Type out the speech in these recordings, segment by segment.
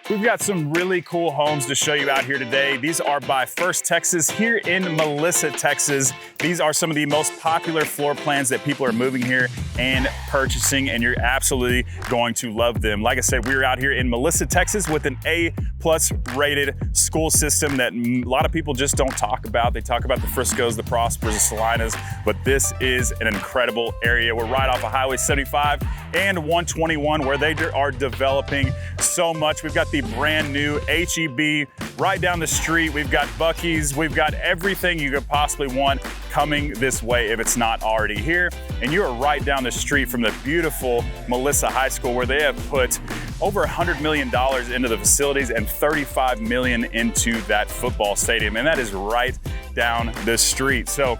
We've got some really cool homes to show you out here today. These are by First Texas here in Melissa, Texas. These are some of the most popular floor plans that people are moving here and purchasing, and you're absolutely going to love them. Like I said, we're out here in Melissa, Texas with an A+ rated school system that a lot of people just don't talk about. They talk about the Friscos, the Prospers, the Salinas, but this is an incredible area. We're right off of Highway 75 and 121 where they are developing so much. We've got the brand new HEB right down the street. We've got Buc-ee's. We've got everything you could possibly want coming this way if it's not already here. And you are right down the street from the beautiful Melissa High School where they have put over $100 million into the facilities and $35 million into that football stadium. And that is right down the street. So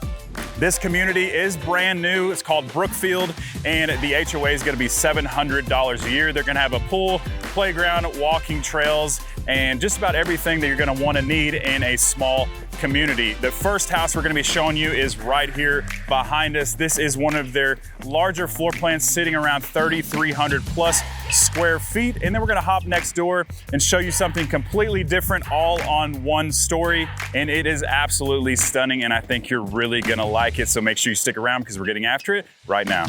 this community is brand new. It's called Brookfield, and the HOA is going to be $700 a year. They're going to have a pool, playground, walking trails, and just about everything that you're going to want to need in a small community. The first house we're going to be showing you is right here behind us. This is one of their larger floor plans, sitting around 3,300 plus square feet. And then we're going to hop next door and show you something completely different, all on one story. And it is absolutely stunning, and I think you're really going to like it. So make sure you stick around because we're getting after it right now.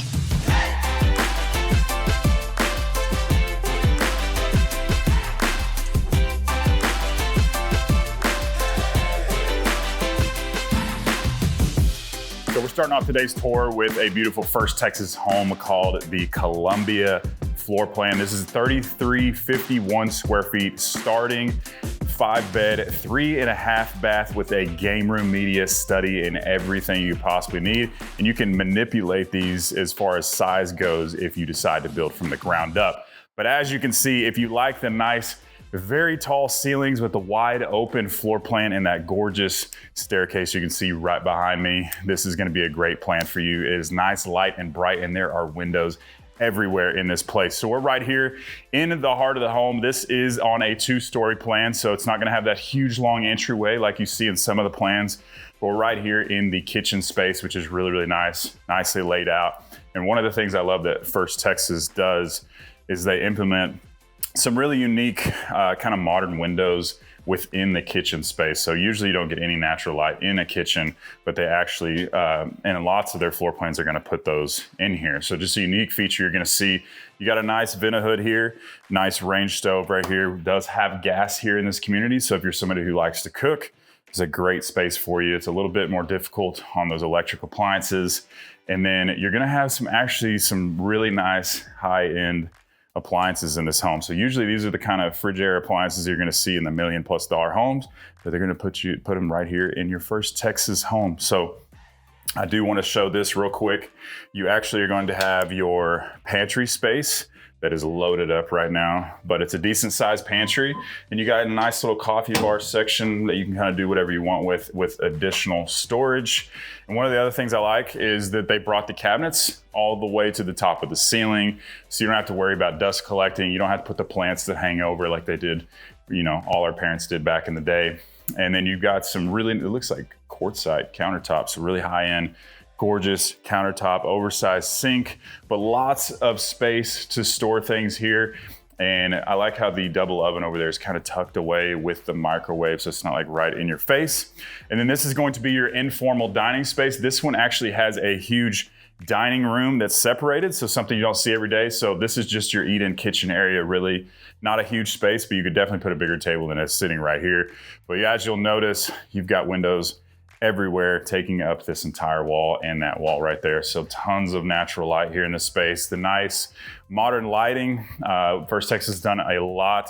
So we're starting off today's tour with a beautiful First Texas home called the Columbia floor plan. This is 3,351 square feet, starting 5-bed, 3.5 bath with a game room, media study, and everything you possibly need. And you can manipulate these as far as size goes if you decide to build from the ground up. But as you can see, if you like the nice, very tall ceilings with the wide open floor plan and that gorgeous staircase you can see right behind me, this is going to be a great plan for you. It is nice, light, and bright, and there are windows everywhere in this place. So we're right here in the heart of the home. This is on a 2-story plan, so it's not going to have that huge long entryway like you see in some of the plans. But we're right here in the kitchen space, which is really, really nice, nicely laid out. And one of the things I love that First Texas does is they implement some really unique kind of modern windows within the kitchen space. So usually you don't get any natural light in a kitchen, but they actually, and lots of their floor plans are gonna put those in here. So just a unique feature you're gonna see. You got a nice vent hood here, nice range stove right here. It does have gas here in this community. So if you're somebody who likes to cook, it's a great space for you. It's a little bit more difficult on those electric appliances. And then you're gonna have some really nice high-end appliances in this home. So usually these are the kind of Frigidaire appliances you're going to see in the $1 million+ homes, but they're going to put them right here in your First Texas home. So I do want to show this real quick. You actually are going to have your pantry space that is loaded up right now, but it's a decent sized pantry, and you got a nice little coffee bar section that you can kind of do whatever you want with additional storage. And one of the other things I like is that they brought the cabinets all the way to the top of the ceiling, so you don't have to worry about dust collecting. You don't have to put the plants that hang over like they did, all our parents did back in the day. And then you've got some really, it looks like quartzite countertops, really high end, gorgeous countertop, oversized sink, but lots of space to store things here. And I like how the double oven over there is kind of tucked away with the microwave, so it's not like right in your face. And then this is going to be your informal dining space. This one actually has a huge dining room that's separated, so something you don't see every day. So this is just your eat-in kitchen area, really not a huge space, but you could definitely put a bigger table than it's sitting right here. But as you'll notice, you've got windows everywhere taking up this entire wall and that wall right there. So tons of natural light here in this space. The nice modern lighting. First Texas has done a lot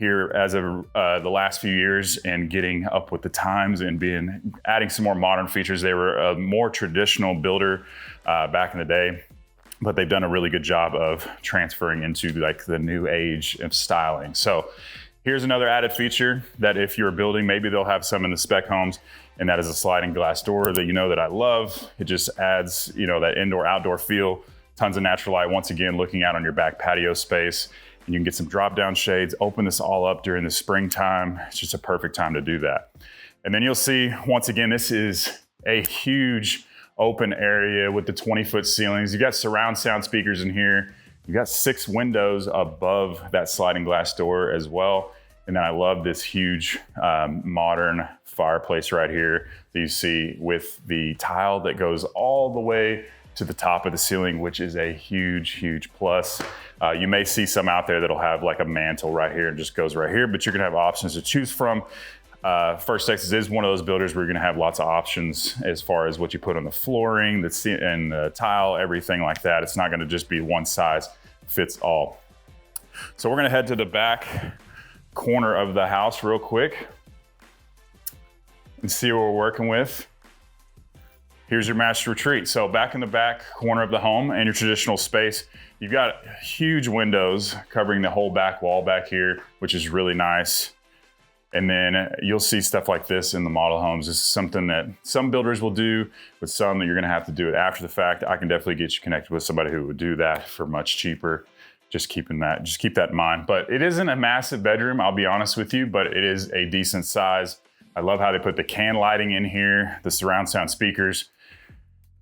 here as of the last few years and getting up with the times and adding some more modern features. They were a more traditional builder back in the day, but they've done a really good job of transferring into like the new age of styling. So here's another added feature that if you're building, maybe they'll have some in the spec homes, and that is a sliding glass door that I love. It just adds, that indoor-outdoor feel, tons of natural light. Once again, looking out on your back patio space, and you can get some drop-down shades, open this all up during the springtime. It's just a perfect time to do that. And then you'll see, once again, this is a huge open area with the 20-foot ceilings. You got surround sound speakers in here. You got 6 windows above that sliding glass door as well. And then I love this huge modern fireplace right here that you see with the tile that goes all the way to the top of the ceiling, which is a huge, huge plus. You may see some out there that'll have like a mantle right here and just goes right here, but you're gonna have options to choose from. First Texas is one of those builders where you're gonna have lots of options as far as what you put on the flooring, and the tile, everything like that. It's not gonna just be one size fits all. So we're gonna head to the back corner of the house real quick and see what we're working with. Here's your master retreat. So back in the back corner of the home and your traditional space, you've got huge windows covering the whole back wall back here, which is really nice. And then you'll see stuff like this in the model homes. This is something that some builders will do, but some that you're gonna have to do it after the fact. I can definitely get you connected with somebody who would do that for much cheaper. Just keep that in mind. But it isn't a massive bedroom, I'll be honest with you, but it is a decent size. I love how they put the can lighting in here, the surround sound speakers.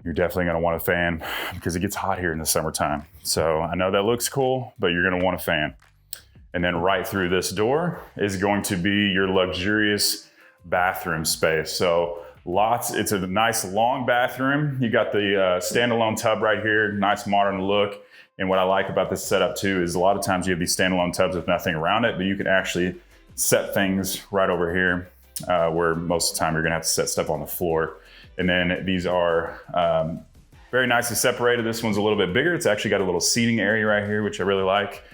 You're definitely gonna want a fan because it gets hot here in the summertime. So I know that looks cool, but you're gonna want a fan. And then right through this door is going to be your luxurious bathroom space. So it's a nice long bathroom. You got the standalone tub right here, nice modern look. And what I like about this setup too is a lot of times you have these standalone tubs with nothing around it, but you can actually set things right over here where most of the time you're gonna have to set stuff on the floor. And then these are very nicely separated. This one's a little bit bigger. It's actually got a little seating area right here, which I really like.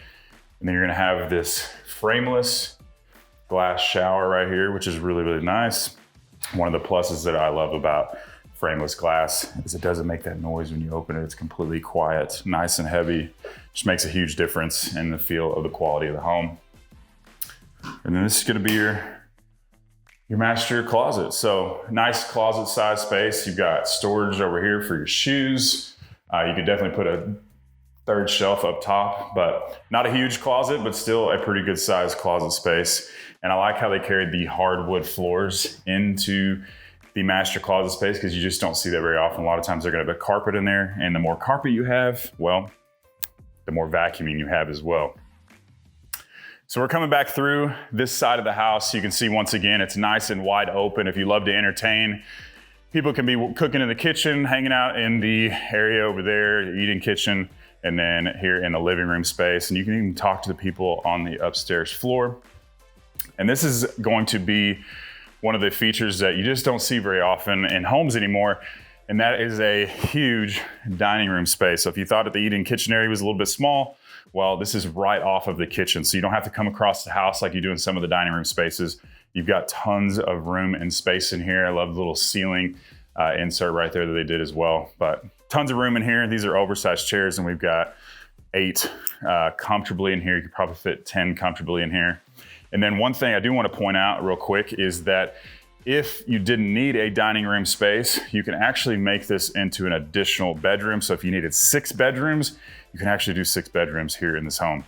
And then you're gonna have this frameless glass shower right here, which is really, really nice. One of the pluses that I love about frameless glass is it doesn't make that noise when you open it. It's completely quiet, nice and heavy. Just makes a huge difference in the feel of the quality of the home. And then this is gonna be your master closet. So nice closet size space. You've got storage over here for your shoes. You could definitely put a third shelf up top, but not a huge closet, but still a pretty good sized closet space. And I like how they carried the hardwood floors into the master closet space because you just don't see that very often. A lot of times they're gonna have a carpet in there, and the more carpet you have, well, the more vacuuming you have as well. So we're coming back through this side of the house. You can see once again, it's nice and wide open. If you love to entertain, people can be cooking in the kitchen, hanging out in the area over there, the eating kitchen, and then here in the living room space. And you can even talk to the people on the upstairs floor. And this is going to be one of the features that you just don't see very often in homes anymore. And that is a huge dining room space. So if you thought that the eating kitchen area was a little bit small, well, this is right off of the kitchen. So you don't have to come across the house like you do in some of the dining room spaces. You've got tons of room and space in here. I love the little ceiling insert right there that they did as well. But tons of room in here. These are oversized chairs, and we've got 8 comfortably in here. You could probably fit 10 comfortably in here. And then one thing I do want to point out real quick is that if you didn't need a dining room space, you can actually make this into an additional bedroom. So if you needed 6 bedrooms, you can actually do 6 bedrooms here in this home.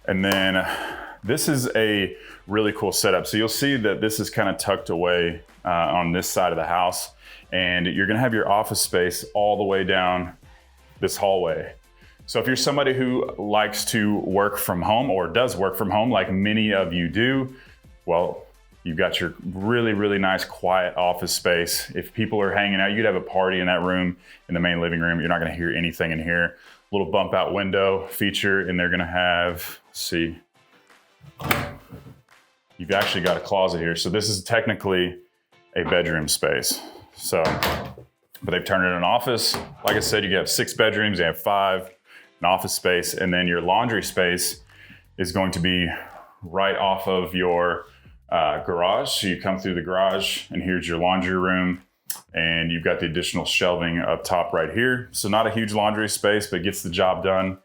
And then this is a really cool setup. So you'll see that this is kind of tucked away on this side of the house, and you're gonna have your office space all the way down this hallway. So if you're somebody who likes to work from home or does work from home like many of you do, well, you've got your really, really nice quiet office space. If people are hanging out, you could have a party in that room, in the main living room. You're not gonna hear anything in here. Little bump out window feature, and they're gonna have, let's see, you've actually got a closet here. So this is technically a bedroom space. So, but they've turned it into an office. Like I said, you have 6 bedrooms, you have 5, an office space, and then your laundry space is going to be right off of your garage. So you come through the garage, and here's your laundry room, and you've got the additional shelving up top right here. So not a huge laundry space, but gets the job done.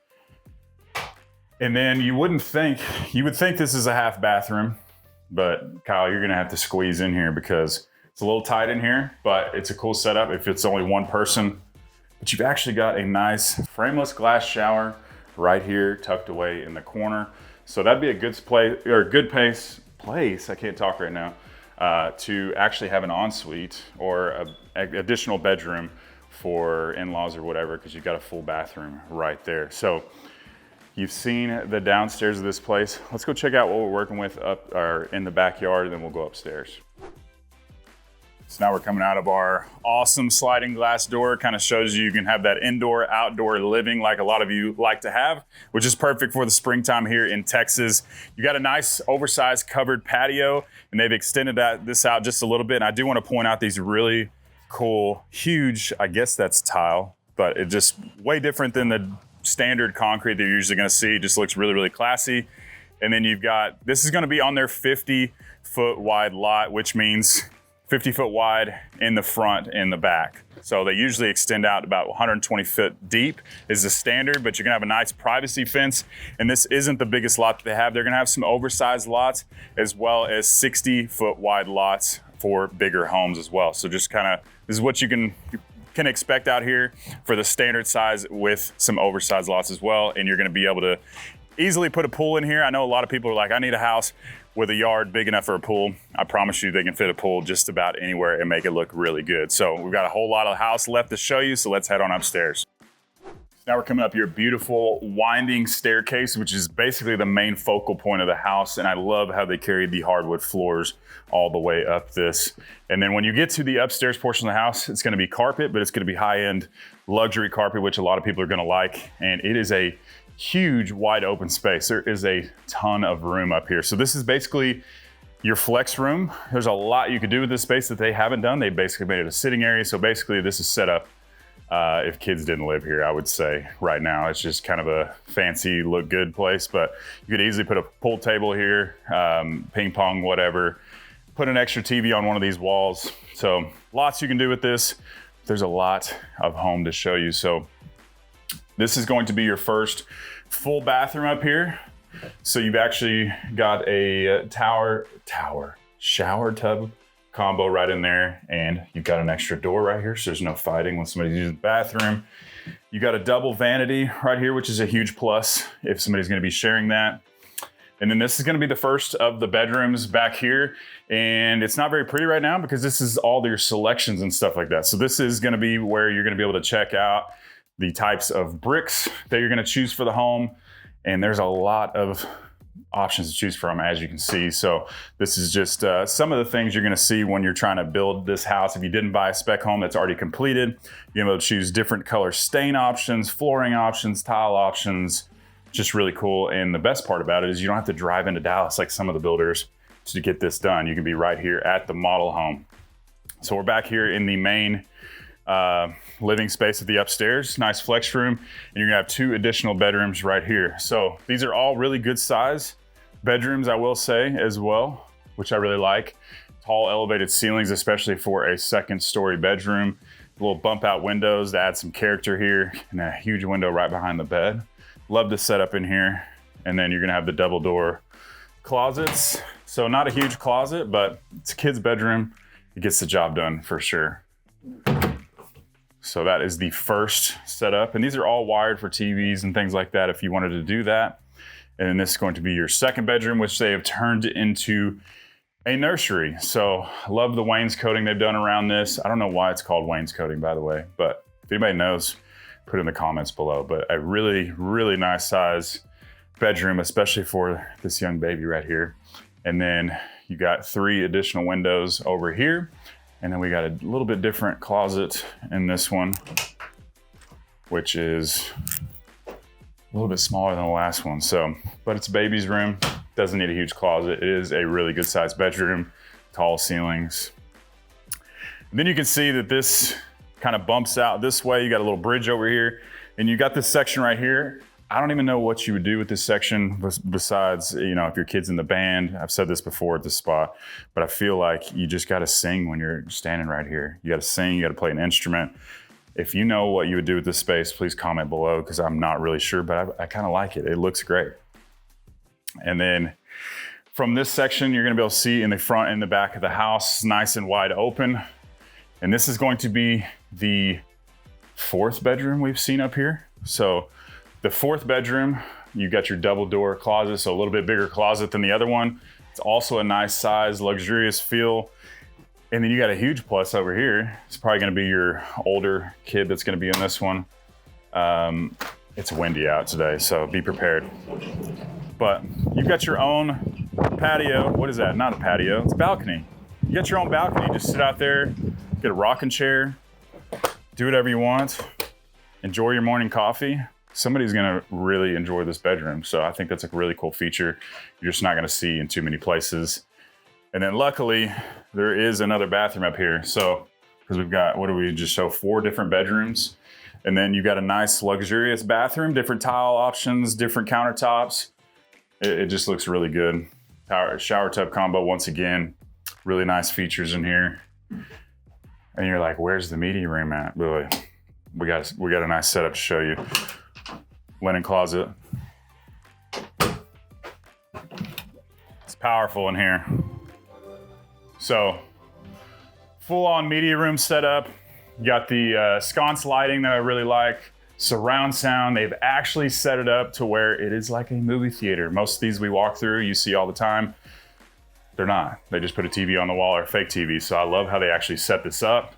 And then you would think this is a half bathroom, but Kyle, you're gonna have to squeeze in here because it's a little tight in here, but it's a cool setup if it's only one person. But you've actually got a nice frameless glass shower right here tucked away in the corner. So that'd be a good place, I can't talk right now, to actually have an ensuite or an additional bedroom for in-laws or whatever, because you've got a full bathroom right there. So You've seen the downstairs of this place. Let's go check out what we're working with up or in the backyard, and then we'll go upstairs. So now we're coming out of our awesome sliding glass door. Kind of shows you can have that indoor, outdoor living like a lot of you like to have, which is perfect for the springtime here in Texas. You got a nice oversized covered patio, and they've extended this out just a little bit. And I do want to point out these really cool, huge, I guess that's tile, but it's just way different than the standard concrete that you're usually going to see. It just looks really, really classy. And then you've got, this is going to be on their 50-foot wide lot, which means 50 foot wide in the front and the back. So they usually extend out about 120 foot deep is the standard, but you're gonna have a nice privacy fence. And this isn't the biggest lot that they have. They're gonna have some oversized lots as well as 60 foot wide lots for bigger homes as well. So just kind of, this is what you can expect out here for the standard size with some oversized lots as well. And you're gonna be able to easily put a pool in here. I know a lot of people are like, I need a house with a yard big enough for a pool. I promise you they can fit a pool just about anywhere and make it look really good. So we've got a whole lot of house left to show you, so let's head on upstairs. Now we're coming up your beautiful winding staircase, which is basically the main focal point of the house. And I love how they carried the hardwood floors all the way up this. And then when you get to the upstairs portion of the house, it's gonna be carpet, but it's gonna be high-end luxury carpet, which a lot of people are gonna like. And it is a huge wide open space. There is a ton of room up here. So this is basically your flex room. There's a lot you could do with this space that they haven't done. They basically made it a sitting area. So basically this is set up if kids didn't live here, I would say right now. It's just kind of a fancy look good place, but you could easily put a pool table here, ping pong, whatever, put an extra TV on one of these walls. So lots you can do with this. There's a lot of home to show you. So this is going to be your first full bathroom up here. So you've actually got a shower tub combo right in there, and you've got an extra door right here, so there's no fighting when somebody's using the bathroom. You got a double vanity right here, which is a huge plus if somebody's gonna be sharing that. And then this is gonna be the first of the bedrooms back here. And it's not very pretty right now because this is all your selections and stuff like that. So this is gonna be where you're gonna be able to check out the types of bricks that you're gonna choose for the home. And there's a lot of options to choose from, as you can see. So this is just some of the things you're gonna see when you're trying to build this house. If you didn't buy a spec home that's already completed, you're able to choose different color stain options, flooring options, tile options, just really cool. And the best part about it is you don't have to drive into Dallas like some of the builders to get this done. You can be right here at the model home. So we're back here in the main living space of the upstairs, nice flex room, and you're gonna have 2 additional bedrooms right here. So these are all really good size bedrooms, I will say, as well, which I really like. Tall elevated ceilings, especially for a 2nd story bedroom. Little bump out windows to add some character here, and a huge window right behind the bed. Love the setup in here. And then you're gonna have the double door closets. So not a huge closet, but it's a kid's bedroom. It gets the job done for sure. So that is the first setup. And these are all wired for TVs and things like that if you wanted to do that. And then this is going to be your 2nd bedroom, which they have turned into a nursery. So I love the wainscoting they've done around this. I don't know why it's called wainscoting, by the way, but if anybody knows, put it in the comments below. But a really, really nice size bedroom, especially for this young baby right here. And then you got 3 additional windows over here. And then we got a little bit different closet in this one, which is a little bit smaller than the last one. So, but it's a baby's room, doesn't need a huge closet. It is a really good sized bedroom, tall ceilings. And then you can see that this kind of bumps out this way. You got a little bridge over here, and you got this section right here. I don't even know what you would do with this section besides, you know, if your kid's in the band. I've said this before at this spot, but I feel like you just got to sing when you're standing right here. You got to sing, you got to play an instrument. If you know what you would do with this space, please comment below, because I'm not really sure, but I kind of like it. It looks great. And then from this section, you're gonna be able to see in the front and the back of the house, nice and wide open. And this is going to be the 4th bedroom we've seen up here. So the 4th bedroom, you got your double door closet, so a little bit bigger closet than the other one. It's also a nice size, luxurious feel. And then you got a huge plus over here. It's probably gonna be your older kid that's gonna be in this one. It's windy out today, so be prepared. But you've got your own patio. What is that? Not a patio, it's a balcony. You got your own balcony. Just sit out there, get a rocking chair, do whatever you want, enjoy your morning coffee. Somebody's gonna really enjoy this bedroom. So I think that's a really cool feature you're just not gonna see in too many places. And then luckily, there is another bathroom up here. So, because we've got, what do we just show, 4 different bedrooms. And then you've got a nice luxurious bathroom, different tile options, different countertops. It just looks really good. Shower tub combo, once again, really nice features in here. And you're like, where's the media room at? Really, we got a nice setup to show you. Linen closet. It's powerful in here. So, full on media room setup. You got the sconce lighting that I really like. Surround sound. They've actually set it up to where it is like a movie theater. Most of these we walk through, you see all the time. They're not. They just put a TV on the wall or a fake TV. So I love how they actually set this up.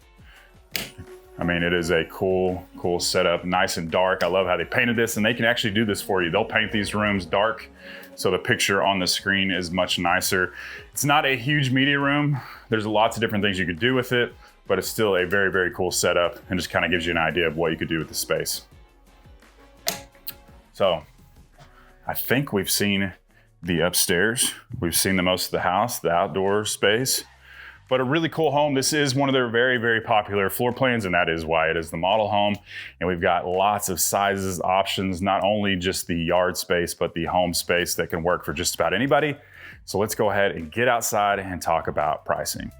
I mean, it is a cool setup, nice and dark. I love how they painted this, and they can actually do this for you. They'll paint these rooms dark, so the picture on the screen is much nicer. It's not a huge media room. There's lots of different things you could do with it, but it's still a very, very cool setup and just kind of gives you an idea of what you could do with the space. So I think we've seen the upstairs. We've seen the most of the house, the outdoor space, but a really cool home. This is one of their very, very popular floor plans, and that is why it is the model home. And we've got lots of sizes, options, not only just the yard space, but the home space that can work for just about anybody. So let's go ahead and get outside and talk about pricing.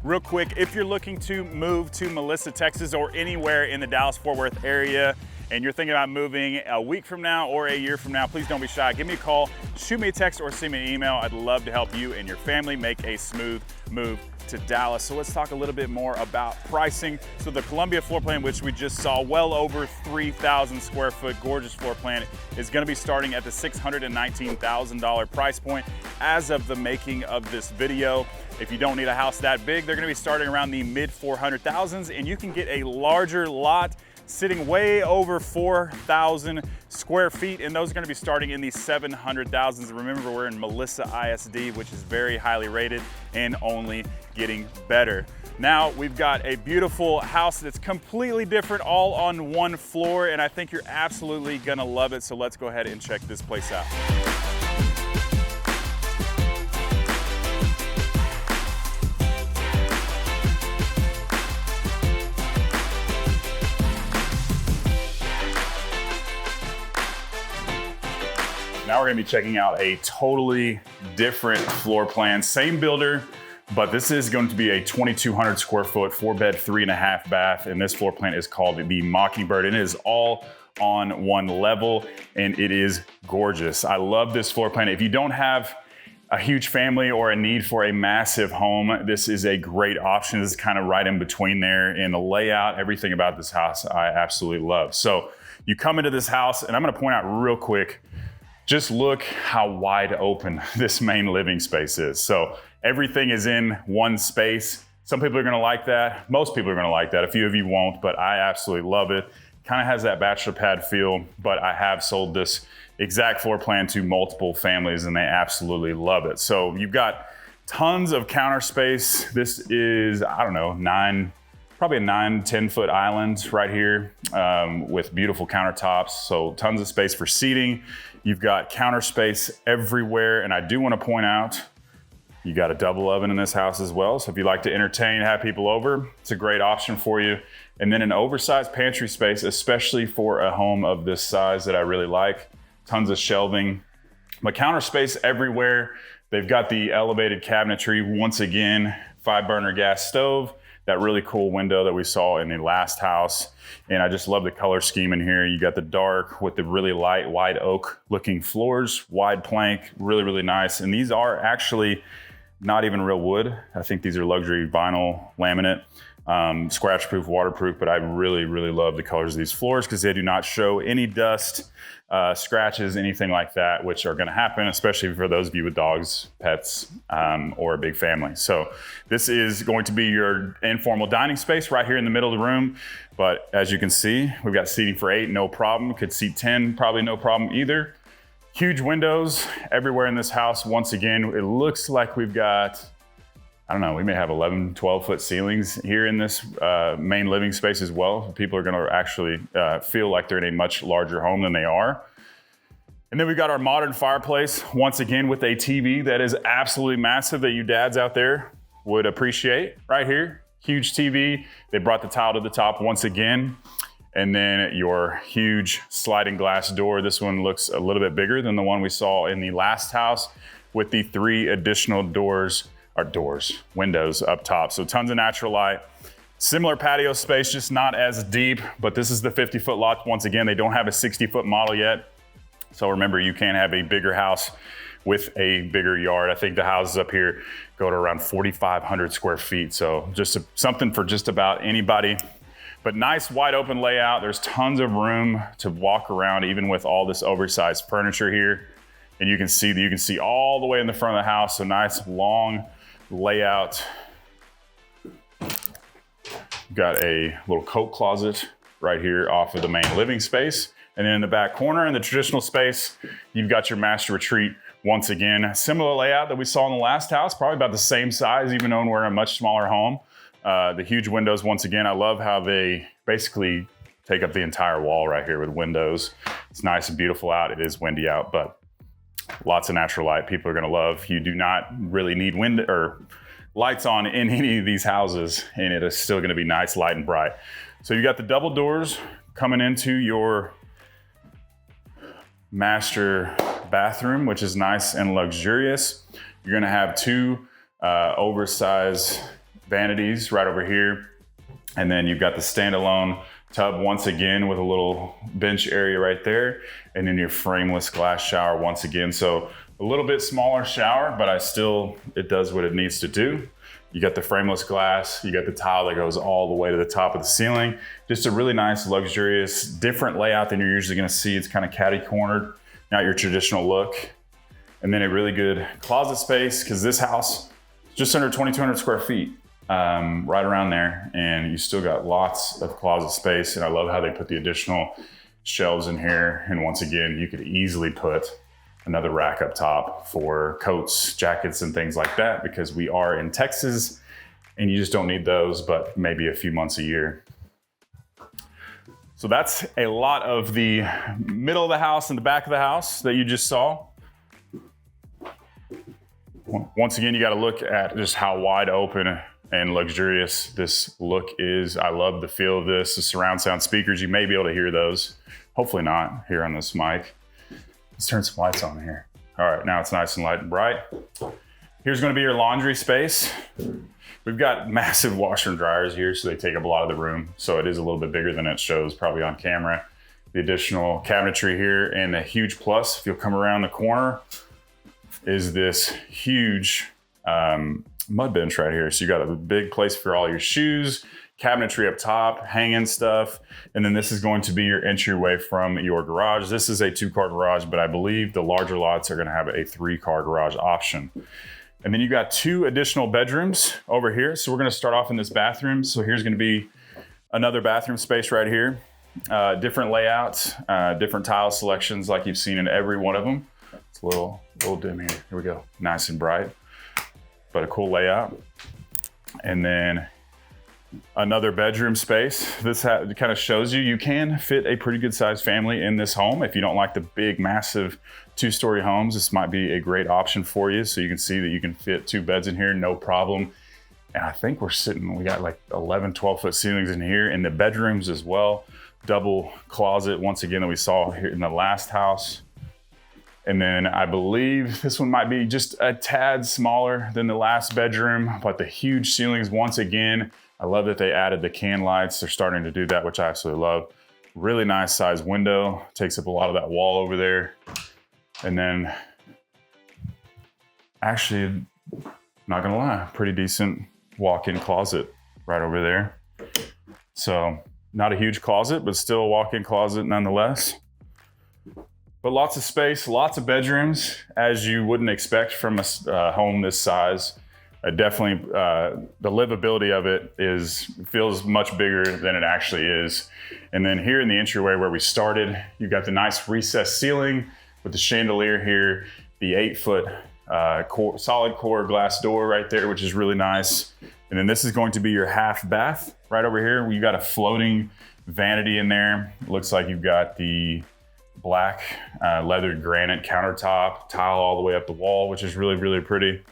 Real quick, if you're looking to move to Melissa, Texas, or anywhere in the Dallas-Fort Worth area, and you're thinking about moving a week from now or a year from now, please don't be shy. Give me a call, shoot me a text, or send me an email. I'd love to help you and your family make a smooth move to Dallas. So let's talk a little bit more about pricing. So the Columbia floor plan, which we just saw, well over 3,000 square foot, gorgeous floor plan, is gonna be starting at the $619,000 price point as of the making of this video. If you don't need a house that big, they're gonna be starting around the mid 400,000s, and you can get a larger lot sitting way over 4,000 square feet, and those are gonna be starting in the 700,000s. Remember, we're in Melissa ISD, which is very highly rated and only getting better. Now, we've got a beautiful house that's completely different, all on one floor, and I think you're absolutely gonna love it. So let's go ahead and check this place out. Now we're gonna be checking out a totally different floor plan. Same builder, but this is going to be a 2,200 square foot, 4-bed, 3.5 bath. And this floor plan is called the Mockingbird. And it is all on one level, and it is gorgeous. I love this floor plan. If you don't have a huge family or a need for a massive home, this is a great option. This is kind of right in between there, and the layout, everything about this house, I absolutely love. So you come into this house, and I'm gonna point out real quick, just look how wide open this main living space is. So everything is in one space. Some people are gonna like that. Most people are gonna like that. A few of you won't, but I absolutely love it. Kind of has that bachelor pad feel, but I have sold this exact floor plan to multiple families, and they absolutely love it. So you've got tons of counter space. This is, I don't know, probably a 9-10 foot island right here with beautiful countertops. So tons of space for seating. You've got counter space everywhere. And I do want to point out, you got a double oven in this house as well. So if you like to entertain, have people over, it's a great option for you. And then an oversized pantry space, especially for a home of this size that I really like. Tons of shelving, but counter space everywhere. They've got the elevated cabinetry. Once again, 5-burner gas stove, that really cool window that we saw in the last house. And I just love the color scheme in here. You got the dark with the really light, wide oak looking floors, wide plank, really, really nice. And these are actually not even real wood. I think these are luxury vinyl laminate. scratch proof, waterproof, but I really, really love the colors of these floors because they do not show any dust, scratches, anything like that, which are going to happen, especially for those of you with dogs, pets, or a big family. So this is going to be your informal dining space right here in the middle of the room. But as you can see, we've got seating for 8, no problem. Could seat 10, probably no problem either. Huge windows everywhere in this house. Once again, it looks like we've got, I don't know, we may have 11, 12-foot ceilings here in this main living space as well. People are gonna actually feel like they're in a much larger home than they are. And then we've got our modern fireplace, once again with a TV that is absolutely massive that you dads out there would appreciate right here. Huge TV. They brought the tile to the top once again. And then your huge sliding glass door. This one looks a little bit bigger than the one we saw in the last house with the 3 additional windows up top. So tons of natural light. Similar patio space, just not as deep, but this is the 50-foot lot. Once again, they don't have a 60-foot model yet. So remember, you can have a bigger house with a bigger yard. I think the houses up here go to around 4,500 square feet. So just something for just about anybody. But nice wide open layout. There's tons of room to walk around, even with all this oversized furniture here. And you can see all the way in the front of the house. So nice long layout. Got a little coat closet right here off of the main living space. And then in the back corner in the traditional space, you've got your master retreat. Once again, similar layout that we saw in the last house, probably about the same size, even though we're in a much smaller home. The huge windows, once again, I love how they basically take up the entire wall right here with windows. It's nice and beautiful out. It is windy out, but lots of natural light people are gonna love. You do not really need wind or lights on in any of these houses, and it is still gonna be nice, light and bright. So you got the double doors coming into your master bathroom, which is nice and luxurious. You're gonna have 2 oversized vanities right over here. And then you've got the standalone tub once again with a little bench area right there. And then your frameless glass shower once again. So a little bit smaller shower, but it does what it needs to do. You got the frameless glass, you got the tile that goes all the way to the top of the ceiling. Just a really nice, luxurious, different layout than you're usually gonna see. It's kind of catty-cornered, not your traditional look. And then a really good closet space, because this house is just under 2,200 square feet. Right around there, and you still got lots of closet space. And I love how they put the additional shelves in here. And once again, you could easily put another rack up top for coats, jackets, and things like that, because we are in Texas and you just don't need those, but maybe a few months a year. So that's a lot of the middle of the house and the back of the house that you just saw. Once again, you got to look at just how wide open and luxurious this look is. I love the feel of this. The surround sound speakers, you may be able to hear those. Hopefully not here on this mic. Let's turn some lights on here. All right, now it's nice and light and bright. Here's gonna be your laundry space. We've got massive washer and dryers here, so they take up a lot of the room. So it is a little bit bigger than it shows probably on camera. The additional cabinetry here, and the huge plus, if you'll come around the corner, is this huge mud bench right here. So you got a big place for all your shoes, cabinetry up top, hanging stuff. And then this is going to be your entryway from your garage. This is a 2-car garage, but I believe the larger lots are gonna have a 3-car garage option. And then you got 2 additional bedrooms over here. So we're gonna start off in this bathroom. So here's gonna be another bathroom space right here. Different layouts, different tile selections like you've seen in every one of them. It's a little dim here. Here we go, nice and bright, but a cool layout. And then another bedroom space. This kind of shows you can fit a pretty good sized family in this home. If you don't like the big, massive 2-story homes, this might be a great option for you. So you can see that you can fit 2 beds in here, no problem. And I think we got like 11, 12-foot ceilings in here in the bedrooms as well. Double closet, once again, that we saw here in the last house. And then I believe this one might be just a tad smaller than the last bedroom, but the huge ceilings once again. I love that they added the can lights. They're starting to do that, which I absolutely love. Really nice size window, takes up a lot of that wall over there. And then actually, not gonna lie, pretty decent walk-in closet right over there. So not a huge closet, but still a walk-in closet nonetheless. But lots of space, lots of bedrooms, as you wouldn't expect from a home this size. Definitely, the livability of it feels much bigger than it actually is. And then here in the entryway where we started, you've got the nice recessed ceiling with the chandelier here, the 8-foot solid core glass door right there, which is really nice. And then this is going to be your half bath right over here. You got a floating vanity in there. It looks like you've got the black leathered granite countertop, tile all the way up the wall, which is really, really pretty.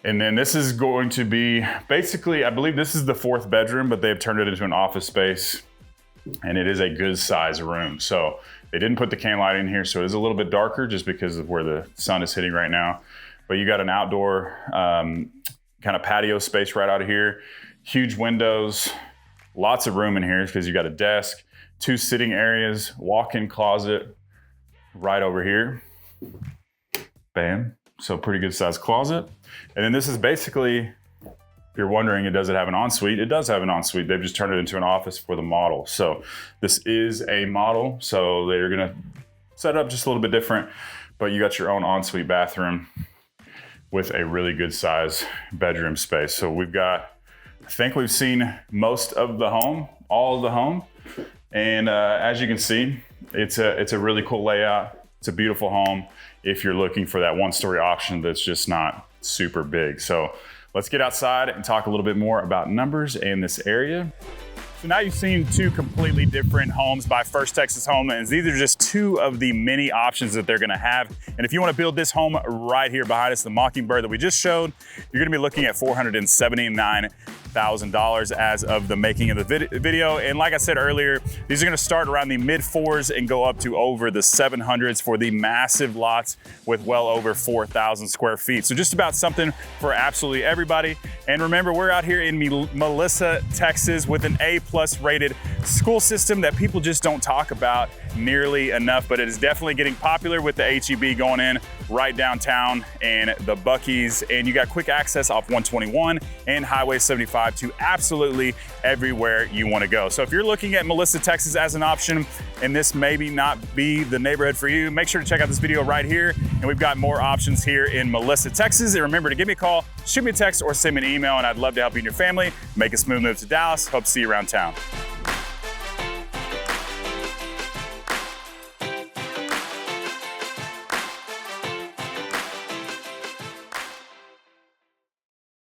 And then this is going to be basically, I believe this is the 4th bedroom, but they've turned it into an office space, and it is a good size room. So they didn't put the can light in here, so it is a little bit darker just because of where the sun is hitting right now. But you got an outdoor kind of patio space right out of here. Huge windows, lots of room in here because you got a desk, 2 sitting areas, walk-in closet right over here. Bam. So pretty good sized closet. And then this is basically, if you're wondering, does it have an ensuite? It does have an ensuite. They've just turned it into an office for the model. So this is a model. So they're gonna set it up just a little bit different, but you got your own ensuite bathroom with a really good size bedroom space. So I think we've seen most of the home, all of the home. And as you can see, it's a really cool layout. It's a beautiful home if you're looking for that 1-story option that's just not super big. So let's get outside and talk a little bit more about numbers in this area. So now you've seen 2 completely different homes by First Texas Homelands. These are just 2 of the many options that they're gonna have. And if you wanna build this home right here behind us, the Mockingbird that we just showed, you're gonna be looking at $479,000 as of the making of the video. And like I said earlier, these are gonna start around the mid-4s and go up to over the 700s for the massive lots with well over 4,000 square feet. So just about something for absolutely everybody. And remember, we're out here in Melissa, Texas with an A+ rated school system that people just don't talk about nearly enough, but it is definitely getting popular with the HEB going in right downtown and the Buc-ee's, and you got quick access off 121 and Highway 75 to absolutely everywhere you want to go. So if you're looking at Melissa, Texas as an option, and this maybe not be the neighborhood for you, make sure to check out this video right here, and we've got more options here in Melissa, Texas. And remember to give me a call, shoot me a text, or send me an email, and I'd love to help you and your family make a smooth move to Dallas. Hope to see you around town.